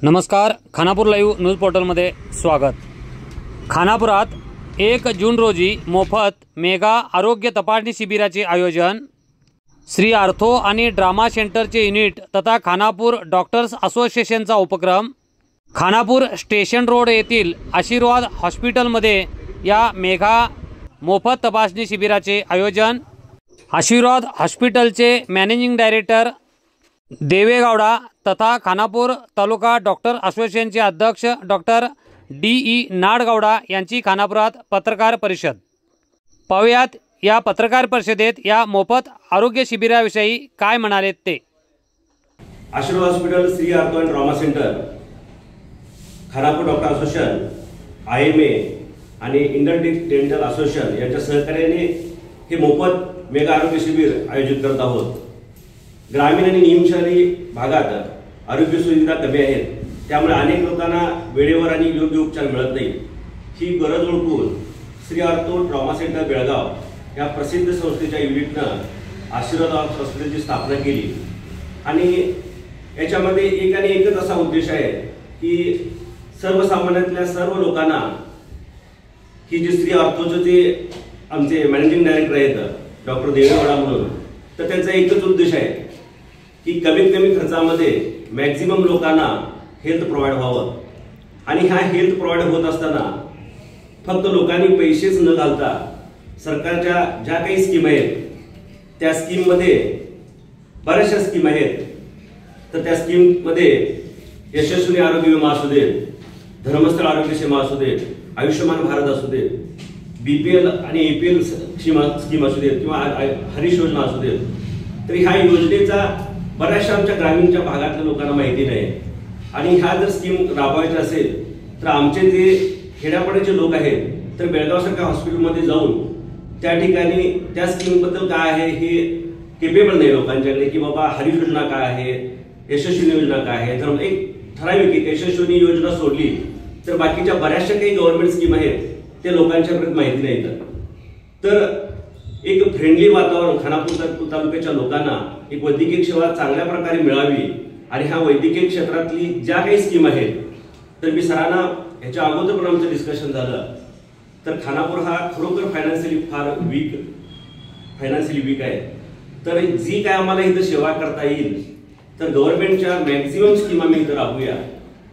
नमस्कार, Khanapur live news पोर्टलमध्ये स्वागत। खानापुरात 1 जून रोजी मोफत मेगा आरोग्य तपासणी शिबिराचे आयोजन। श्री आर्थो आणि ड्रामा सेंटरचे युनिट तथा खानापूर डॉक्टर्स असोसिएशनचा उपक्रम। खानापूर स्टेशन रोड येथील आशीर्वाद हॉस्पिटलमध्ये या मेगा मोफत तपासणी शिबिराचे आयोजन। आशीर्वाद हॉस्पिटलचे मॅनेजिंग डायरेक्टर देवेगौड़ा तथा खानापूर तालुका डॉक्टर असोसिएशनचे अध्यक्ष डॉक्टर डी नाडगौड़ा यांची खानापुरात पत्रकार परिषद। पाहुयात या पत्रकार परिषदेत या मोफत आरोग्य शिबिराविषयी काय म्हणाले ते। आशीर्वाद hospital, Shri ortho end drama centre, Khanapur doctor association, IMA आणि इंडियन डेंटल असोसिएशन यांच्या सहकार्याने हे मोफत मेगा आरोग्य शिबिर आयोजित करत आहोत। ग्रामीण आणि निमशहरी भागात आरोग्य सुविधा कमी आहेत, त्यामुळे अनेक लोकांना वेळेवर आणि योग्य उपचार मिळत नाही। ही गरज ओळखून Shri ortho drama centre Belgaum या प्रसिद्ध संस्थेच्या युनिटनं आशीर्वाद हॉस्पिटलची स्थापना केली आणि याच्यामध्ये एक आणि एकच असा उद्देश आहे की सर्वसामान्यातल्या सर्व लोकांना की जे श्री आर्थोचे जे आमचे मॅनेजिंग डायरेक्टर आहेत डॉक्टर देवेगौड़ा म्हणून, तर त्यांचा एकच उद्देश आहे की कमीत कमी खर्चामध्ये मॅक्झिमम लोकांना हेल्थ प्रोव्हाइड व्हावं। आणि हा हेल्थ प्रोव्हाइड होत असताना फक्त लोकांनी पैसेच न घालता सरकारच्या ज्या काही स्कीम आहेत त्या स्कीममध्ये बऱ्याचशा स्कीम आहेत, तर त्या स्कीममध्ये यशस्वी आरोग्य विमा असू दे, धर्मस्थळ आरोग्य सेवा असू दे, आयुष्यमान भारत असू दे, BPL आणि APL स्कीम असू दे किंवा हरीश योजना असू दे, तर ह्या योजनेचा बऱ्याचशा आमच्या ग्रामीणच्या भागातल्या लोकांना माहिती नाही। आणि ह्या जर स्कीम राबवायच्या असेल तर आमचे जे खेड्यापाड्याचे लोक आहेत तर बेळगावसारख्या हॉस्पिटलमध्ये जाऊन त्या ठिकाणी त्या स्कीमबद्दल काय आहे हे केपेबल नाही लोकांच्याकडे की बाबा हरीश योजना काय आहे, यशस्वी योजना काय आहे। तर एक ठराविक यशस्वी योजना सोडली तर बाकीच्या बऱ्याचशा काही गव्हर्नमेंट स्कीम आहेत ते लोकांच्यापर्यंत माहिती नाही। तर एक फ्रेंडली वातावरण खानापूर तालुक्याच्या लोकांना एक वैद्यकीय सेवा चांगल्या प्रकारे मिळावी आणि ह्या वैद्यकीय क्षेत्रातली ज्या काही स्कीम आहेत, तर मी सरांना ह्याच्या अगोदर पण आमचं डिस्कशन झालं, तर खानापूर हा खरोखर फायनान्शियली वीक आहे। तर जी काय आम्हाला इथं सेवा करता येईल तर गव्हर्नमेंटच्या मॅक्झिमम स्कीम आम्ही इथं राबवूया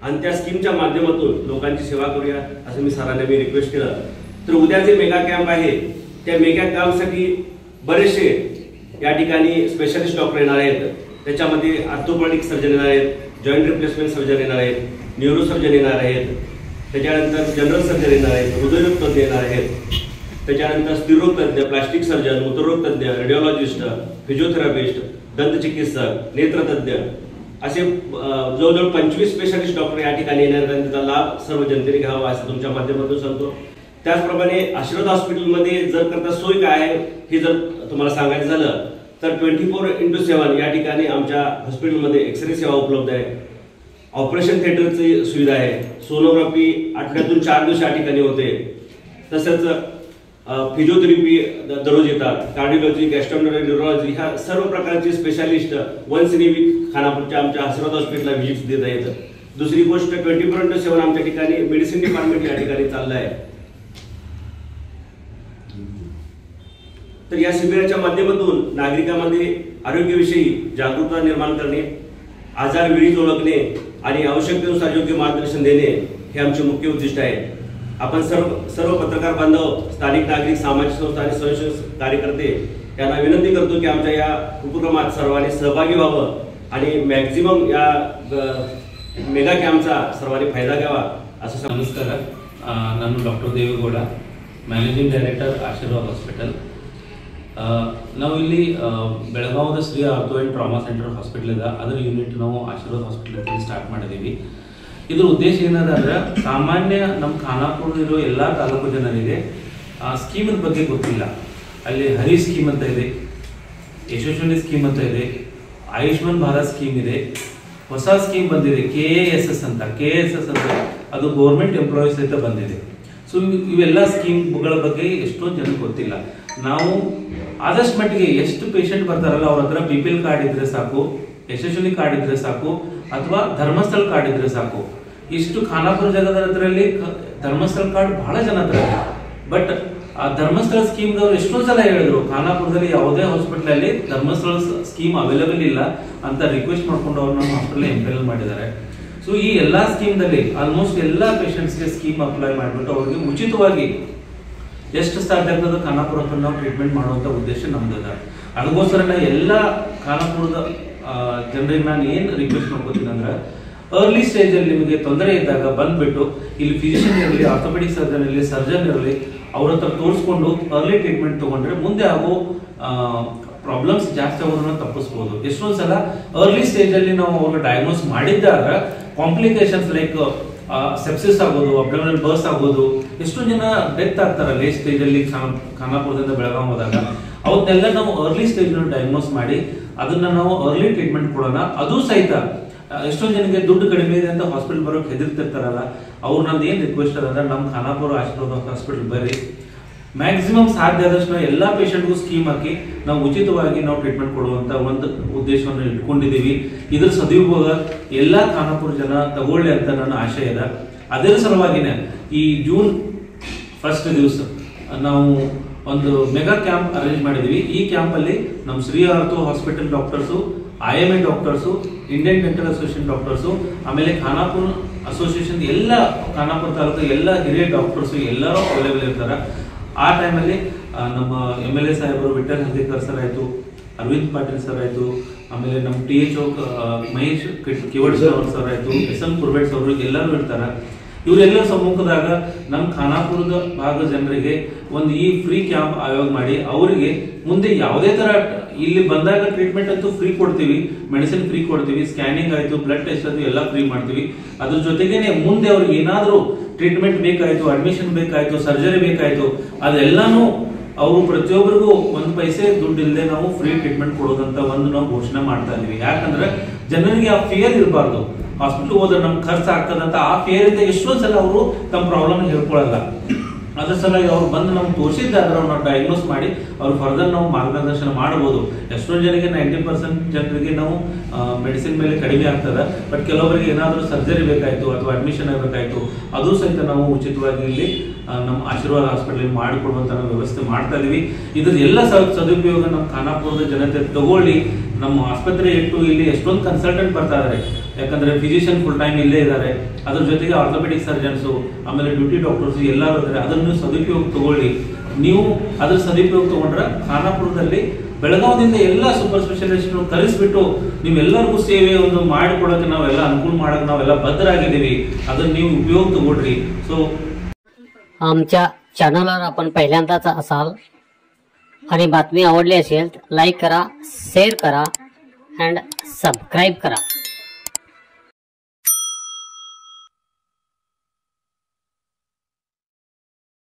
आणि त्या स्कीमच्या माध्यमातून लोकांची सेवा करूया असं मी सरांना रिक्वेस्ट केलं। तर उद्या जे मेगा कॅम्प आहे त्या मेगा कॅम्पसाठी बरेचसे या ठिकाणी स्पेशालिस्ट डॉक्टर येणार आहेत, त्याच्यामध्ये ऑर्थोपेडिक सर्जन येणार आहेत, जॉईंट रिप्लेसमेंट सर्जन येणार आहेत, न्यूरो सर्जन येणार आहेत, त्याच्यानंतर जनरल सर्जन येणार आहेत, हृदयरोग तज्ञ येणार आहेत, त्याच्यानंतर स्त्रीरोग तज्ञ, प्लास्टिक सर्जन, मूत्ररोग तज्ञ, रेडिओलॉजिस्ट, फिजिओथेरपिस्ट, दंतचिकित्सक, नेत्रतज्ञ असे जवळजवळ 25 स्पेशालिस्ट डॉक्टर या ठिकाणी येणार आहेत। त्याचा लाभ सर्व जनतेने घ्यावा असं तुमच्या माध्यमातून सांगतो। त्याचप्रमाणे आशीर्वाद हॉस्पिटलमध्ये जर करता सोय काय आहे हे जर तुम्हाला सांगायचं झालं तर 24x7 या ठिकाणी आमच्या हॉस्पिटलमध्ये एक्सरे सेवा उपलब्ध आहे, ऑपरेशन थिएटरची सुविधा आहे, सोनोग्राफी आठवड्यातून 4 दिवस या ठिकाणी होते, तसंच फिजिओथेरपी दररोज येतात, कार्डिओलॉजी, गॅस्ट्रोएंटरोलॉजी, न्यूरोलॉजी ह्या सर्व प्रकारचे specialist once in a week खानापूरच्या आमच्या आशीर्वाद हॉस्पिटलला व्हिजिट देत आहेत। दुसरी गोष्ट 24x7 आमच्या ठिकाणी मेडिसिन डिपार्टमेंट या ठिकाणी चाललं आहे। तर या शिबिराच्या माध्यमातून नागरिकांमध्ये आरोग्याविषयी जागरूकता निर्माण करणे, आजार वेळीच ओळखणे आणि आवश्यकतेनुसार योग्य मार्गदर्शन देणे हे आमचे मुख्य उद्दिष्ट आहे। आपण सर्व पत्रकार बांधव, स्थानिक नागरिक, सामाजिक संस्था आणि स्वयंसेवी कार्यकर्ते यांना विनंती करतो की आमच्या या उपक्रमात सर्वांनी सहभागी व्हावं आणि मॅक्झिमम या मेगा कॅम्पचा सर्वांनी फायदा घ्यावा असं। नमस्कार, ನಾನು doctor Devegowda, managing director Ashirwad hospital. ನಾವು ಇಲ್ಲಿ ಬೆಳಗಾವದ Shri ortho and trauma centre hospital ಇದೆ, ಅದರ ಯೂನಿಟ್ ನಾವು ಆಶೀರ್ವಾದ್ ಹಾಸ್ಪಿಟಲ್ ಅಂತ ಸ್ಟಾರ್ಟ್ ಮಾಡಿದ್ದೀವಿ। ಇದರ ಉದ್ದೇಶ ಏನಂದ್ರೆ ಸಾಮಾನ್ಯ ನಮ್ಮ ಖಾನಾಪುರದಲ್ಲಿರೋ ಎಲ್ಲ ತಾಲೂಕು ಜನರಿಗೆ ಸ್ಕೀಮಿನ ಬಗ್ಗೆ ಗೊತ್ತಿಲ್ಲ। ಅಲ್ಲಿ ಹರಿ ಸ್ಕೀಮ್ ಅಂತ ಇದೆ, ಯಶಸ್ವಿನಿ ಸ್ಕೀಮ್ ಅಂತ ಇದೆ, ಆಯುಷ್ಮಾನ್ ಭಾರತ್ ಸ್ಕೀಮ್ ಇದೆ, ಹೊಸ ಸ್ಕೀಮ್ ಬಂದಿದೆ KASS ಅಂತ ಅದು ಗೌರ್ಮೆಂಟ್ ಎಂಪ್ಲಾಯೀಸ್ ಸಹಿತ ಬಂದಿದೆ। ಸೊ ಇವೆಲ್ಲ ಸ್ಕೀಮ್ಗಳ ಬಗ್ಗೆ ಎಷ್ಟೊಂದು ಜನಕ್ಕೆ ಗೊತ್ತಿಲ್ಲ। ನಾವು ಆದಷ್ಟು ಮಟ್ಟಿಗೆ ಎಷ್ಟು ಪೇಷಂಟ್ ಬರ್ತಾರಲ್ಲ ಅವ್ರ ಹತ್ರ BPL ಕಾರ್ಡ್ ಇದ್ರೆ ಸಾಕು, ಯಶಸ್ವಿನಿ ಕಾರ್ಡ್ ಇದ್ರೆ ಸಾಕು, ಅಥವಾ ಧರ್ಮಸ್ಥಳ ಕಾರ್ಡ್ ಇದ್ರೆ ಸಾಕು. ಇಷ್ಟು ಖಾನಾಪುರ ಜಾಗದ ಹತ್ರದಲ್ಲಿ ಧರ್ಮಸ್ಥಳ ಕಾರ್ಡ್ ಬಹಳ ಜನ ಹತ್ರ ಇದೆ. ಬಟ್ ಆ ಧರ್ಮಸ್ಥಳ ಸ್ಕೀಮ್ದವ್ರು ಎಷ್ಟೊಂದು ಸಲ ಹೇಳಿದ್ರು ಖಾನಾಪುರದಲ್ಲಿ ಯಾವುದೇ ಹಾಸ್ಪಿಟಲ್ ಅಲ್ಲಿ ಧರ್ಮಸ್ಥಳ ಸ್ಕೀಮ್ ಅವೈಲೇಬಲ್ ಇಲ್ಲ ಅಂತ ರಿಕ್ವೆಸ್ಟ್ ಮಾಡ್ಕೊಂಡು ಅವ್ರು ನಮ್ಮ ಹಾಸ್ಪಿಟಲ್ ಎಂಪೆನಲ್ ಮಾಡಿದ್ದಾರೆ. ಸೊ ಈ ಎಲ್ಲಾ ಸ್ಕೀಮ್ ದಲ್ಲಿ ಆಲ್ಮೋಸ್ಟ್ ಎಲ್ಲಾ ಪೇಷಂಟ್ಸ್ಗೆ ಸ್ಕೀಮ್ ಅಪ್ಲೈ ಮಾಡಿಬಿಟ್ಟು ಅವ್ರಿಗೆ ಉಚಿತವಾಗಿ ಎಷ್ಟು ಸಾಧ್ಯ ಆಗ್ತದೆ ಖಾನಾಪುರ ನಾವು ಟ್ರೀಟ್ಮೆಂಟ್ ಮಾಡುವಂತ ಉದ್ದೇಶ ನಮ್ದದ. ಅದಕ್ಕೋಸ್ಕರ ನಾ ಎಲ್ಲ ಖಾನಾಪುರದ ಜನರಿಗೆ ನಾನು ಏನ್ ರಿಕ್ವೆಸ್ಟ್ ಮಾಡ್ಕೋತೀನಿ ಅಂದ್ರೆ, ಅರ್ಲಿ ಸ್ಟೇಜ್ ಅಲ್ಲಿ ನಿಮಗೆ ತೊಂದರೆ ಇದ್ದಾಗ ಬಂದ್ಬಿಟ್ಟು ಇಲ್ಲಿ ಫಿಸಿಷಿಯನ್ ಇರಲಿ, ಆರ್ಥೋಪೆಡಿಕ್ ಸರ್ಜನ್ ಇರಲಿ, ಸರ್ಜನ್ ಇರಲಿ, ಅವ್ರ ಹತ್ರ ತೋರಿಸ್ಕೊಂಡು ಅರ್ಲಿ ಟ್ರೀಟ್ಮೆಂಟ್ ತಗೊಂಡ್ರೆ ಮುಂದೆ ಆಗೋ ಪ್ರಾಬ್ಲಮ್ಸ್ ಜಾಸ್ತಿ ಆಗೋದನ್ನ ತಪ್ಪಿಸ್ಬೋದು. ಎಷ್ಟೊಂದು ಸಲ ಅರ್ಲಿ ಸ್ಟೇಜ್ ಅಲ್ಲಿ ನಾವು ಅವ್ರಿಗೆ ಡಯಾಗ್ನೋಸ್ ಮಾಡಿದ್ದಾಗ ಕಾಂಪ್ಲಿಕೇಶನ್ಸ್ ಲೈಕ್ ಸೆಪ್ಸಿಸ್ ಆಗೋದು, ಅಬ್ಡಮಿನಲ್ ಬರ್ಸ್ ಆಗೋದು, ಎಷ್ಟೊಂದು ಜನ ಡೆತ್ ಆಗ್ತಾರೆ ಲೇಟ್ ಸ್ಟೇಜ್ ಅಲ್ಲಿ ಖಾನಾಪುರದಿಂದ ಬೆಳಗಾವಿ ಹೋದಾಗ. ಅವನ್ನೆಲ್ಲ ನಾವು ಅರ್ಲಿ ಸ್ಟೇಜ್ ಡಯಾಗ್ನೋಸ್ ಮಾಡಿ ಅದನ್ನ ನಾವು ಅರ್ಲಿ ಟ್ರೀಟ್ಮೆಂಟ್ ಕೊಡೋಣ. ಅದು ಸಹಿತ ಎಷ್ಟೊಂದು ಜನಕ್ಕೆ ದುಡ್ಡು ಕಡಿಮೆ ಇದೆ ಅಂತ ಹಾಸ್ಪಿಟಲ್ ಬರೋಕೆ ಹೆದರ್ತಿರ್ತಾರಲ್ಲ, ಅವ್ರು ನಂದು ಏನ್ ರಿಕ್ವೆಸ್ಟ್ ಅದಂದ್ರೆ ನಮ್ಮ ಖಾನಾಪುರ ಆಶೀರ್ವಾದ ಹಾಸ್ಪಿಟಲ್ ಬರ್ರಿ. ಮ್ಯಾಕ್ಸಿಮಮ್ ಸಾಧ್ಯ ಆದಷ್ಟು ನಾವು ಎಲ್ಲಾ ಪೇಷಂಟ್ಗೂ ಸ್ಕೀಮ್ ಹಾಕಿ ನಾವು ಉಚಿತವಾಗಿ ನಾವು ಟ್ರೀಟ್ಮೆಂಟ್ ಕೊಡುವಂತ ಒಂದು ಉದ್ದೇಶವನ್ನು ಇಟ್ಕೊಂಡಿದ್ದೀವಿ. ಇದ್ರ ಸದುಪಯೋಗ ಎಲ್ಲಾ ಖಾನಾಪುರ ಜನ ತಗೊಳ್ಳಿ ಅಂತ ನನ್ನ ಆಶಯ ಇದೆ. ಅದರ ಸಲುವಾಗಿನೇ ಈ ಜೂನ್ 1 ದಿವಸ ನಾವು ಒಂದು ಮೆಗಾ ಕ್ಯಾಂಪ್ ಅರೇಂಜ್ ಮಾಡಿದೀವಿ. ಈ ಕ್ಯಾಂಪ್ ಅಲ್ಲಿ ನಮ್ಮ Shri ortho hospital doctors, IMA doctors, Indian dental association doctors, ಆಮೇಲೆ ಖಾನಾಪುರ ಅಸೋಸಿಯೇಷನ್ ಎಲ್ಲ ಖಾನಾಪುರ ತಾಲೂಕು ಎಲ್ಲ ಹಿರಿಯ ಡಾಕ್ಟರ್ಸು ಎಲ್ಲರೂ ಅವೈಲೇಬಲ್ ಇರ್ತಾರೆ. ಆ ಟೈಮಲ್ಲಿ ನಮ್ಮ MLA ಸಾಹೇಬರು ವಿಠಲ್ ಹರ್ದಿಕರ್ ಸರ್ ಆಯ್ತು, ಅರವಿಂದ್ ಪಾಟೀಲ್ ಸರ್ ಆಯ್ತು, ಆಮೇಲೆ ನಮ್ಮ THO ಮಹೇಶ್ ಕಿವಡ್ ಸರ್ ಆಯ್ತು, SM ಕುರ್ಬೇಟ್ ಅವರು ಎಲ್ಲರೂ ಇರ್ತಾರೆ. ಇವರೆಲ್ಲರ ಸಮ್ಮುಖದಾಗ ನಮ್ಮ ಖಾನಾಪುರದ ಭಾಗದ ಜನರಿಗೆ ಒಂದು ಈ ಫ್ರೀ ಕ್ಯಾಂಪ್ ಆಯೋಗ ಮಾಡಿ ಅವರಿಗೆ ಮುಂದೆ ಯಾವುದೇ ತರ ಇಲ್ಲಿ ಬಂದಾಗ ಟ್ರೀಟ್ಮೆಂಟ್ ಅಂತೂ ಫ್ರೀ ಕೊಡ್ತೀವಿ, ಮೆಡಿಸಿನ್ ಫ್ರೀ ಕೊಡ್ತೀವಿ, ಸ್ಕ್ಯಾನಿಂಗ್ ಆಯ್ತು, ಬ್ಲಡ್ ಟೆಸ್ಟ್ ಆಯ್ತು ಎಲ್ಲ ಫ್ರೀ ಮಾಡ್ತೀವಿ. ಅದ್ರ ಜೊತೆಗೇನೆ ಮುಂದೆ ಅವ್ರಿಗೆ ಏನಾದರೂ ಟ್ರೀಟ್ಮೆಂಟ್ ಬೇಕಾಯ್ತು, ಅಡ್ಮಿಷನ್ ಬೇಕಾಯ್ತು, ಸರ್ಜರಿ ಬೇಕಾಯ್ತು, ಅದೆಲ್ಲಾನು ಅವರು ಪ್ರತಿಯೊಬ್ಬರಿಗೂ 1 ಪೈಸೆ ದುಡ್ಡು ಇಲ್ಲದೆ ನಾವು ಫ್ರೀ ಟ್ರೀಟ್ಮೆಂಟ್ ಕೊಡೋದಂತ ಒಂದು ನಾವು ಘೋಷಣೆ ಮಾಡ್ತಾ ಇದೀವಿ. ಯಾಕಂದ್ರೆ ಜನರಿಗೆ ಆ ಫಿಯರ್ ಇರಬಾರ್ದು, ಹಾಸ್ಪಿಟಲ್ ಹೋದ್ರೆ ನಮ್ಗೆ ಖರ್ಚು ಆಗ್ತದಂತ ಆ ಫಿಯರ್ ಇಂದ ಎಷ್ಟೊಂದು ಸಲ ಅವರು ತಮ್ಮ ಪ್ರಾಬ್ಲಮ್ ಹೇಳ್ಕೊಳಲ್ಲ. ಅದ್ರ ಸಲುವಾಗಿ ಅವ್ರು ಬಂದು ನಮ್ಗೆ ತೋರಿಸಿದ್ದಾದ್ರೆ ನಾವು ಡಯಾಗ್ನೋಸ್ ಮಾಡಿ ಅವ್ರು ಫರ್ದರ್ ನಾವು ಮಾರ್ಗದರ್ಶನ ಮಾಡಬಹುದು. ಎಷ್ಟೊಂದು ಜನರಿಗೆ 90% ಜನರಿಗೆ ನಾವು ಮೆಡಿಸಿನ್ ಮೇಲೆ ಕಡಿಮೆ ಆಗ್ತದೆ. ಬಟ್ ಕೆಲವರಿಗೆ ಏನಾದರೂ ಸರ್ಜರಿ ಬೇಕಾಯ್ತು ಅಥವಾ ಅಡ್ಮಿಷನ್ ಆಗಬೇಕಾಯ್ತು, ಅದು ಸಹಿತ ನಾವು ಉಚಿತವಾಗಿ ಇಲ್ಲಿ ನಮ್ಮ ಆಶೀರ್ವಾದ ಹಾಸ್ಪಿಟಲ್ ಮಾಡಿಕೊಡುವಂತ ನಾವು ವ್ಯವಸ್ಥೆ ಮಾಡ್ತಾ ಇದೀವಿ. ಇದ್ರ ಎಲ್ಲ ಸದುಪಯೋಗ ನಮ್ಮ ಖಾನಾಪುರದ ಜನತೆ ತಗೊಳ್ಳಿ. ನಮ್ಮ ಆಸ್ಪತ್ರೆ ಇಟ್ಟು ಇಲ್ಲಿ ಎಷ್ಟೊಂದು ಕನ್ಸಲ್ಟೆಂಟ್ ಬರ್ತಾ ಇದಾರೆ, ಯಾಕಂದ್ರೆ ಫಿಸಿಷಿಯನ್ ಫುಲ್ ಟೈಮ್ ಇಲ್ಲೇ ಇದ್ದಾರೆ. ಅದ್ರ ಜೊತೆಗೆ ಆರ್ಥೋಪೆಡಿಕ್ ಸರ್ಜನ್ಸು, ಆಮೇಲೆ ಡ್ಯೂಟಿ ಡಾಕ್ಟರ್ಸ್ ಎಲ್ಲರೂ ಇದ್ದಾರೆ. ಅದನ್ನು ಸದುಪಯೋಗ ತಗೊಳ್ಳಿ. ನೀವು ಅದ್ರ ಸದುಪಯೋಗ ತಗೊಂಡ್ರೆ ಖಾನಾಪುರದಲ್ಲಿ ಬೆಳಗಾವಿಯಿಂದ ಎಲ್ಲ ಸೂಪರ್ ಸ್ಪೆಷಲಿಸ್ಟ್ ಕರೆಸಿಬಿಟ್ಟು ನೀವೆಲ್ಲರಿಗೂ ಸೇವೆ ಒಂದು ಮಾಡಿಕೊಡೋಕೆ ನಾವೆಲ್ಲ ಅನುಕೂಲ ಮಾಡಕ್ಕೆ ನಾವೆಲ್ಲ बद्धरागिದ್ದೀವಿ. ಅದನ್ನ ನೀವು उपयोग तगोड्री. सो आमच्या चॅनलवर आपण पहिल्यांदाच असाल आणि बातमी आवडली असेल तर लाईक करा, शेअर करा अँड सबस्क्राईब करा.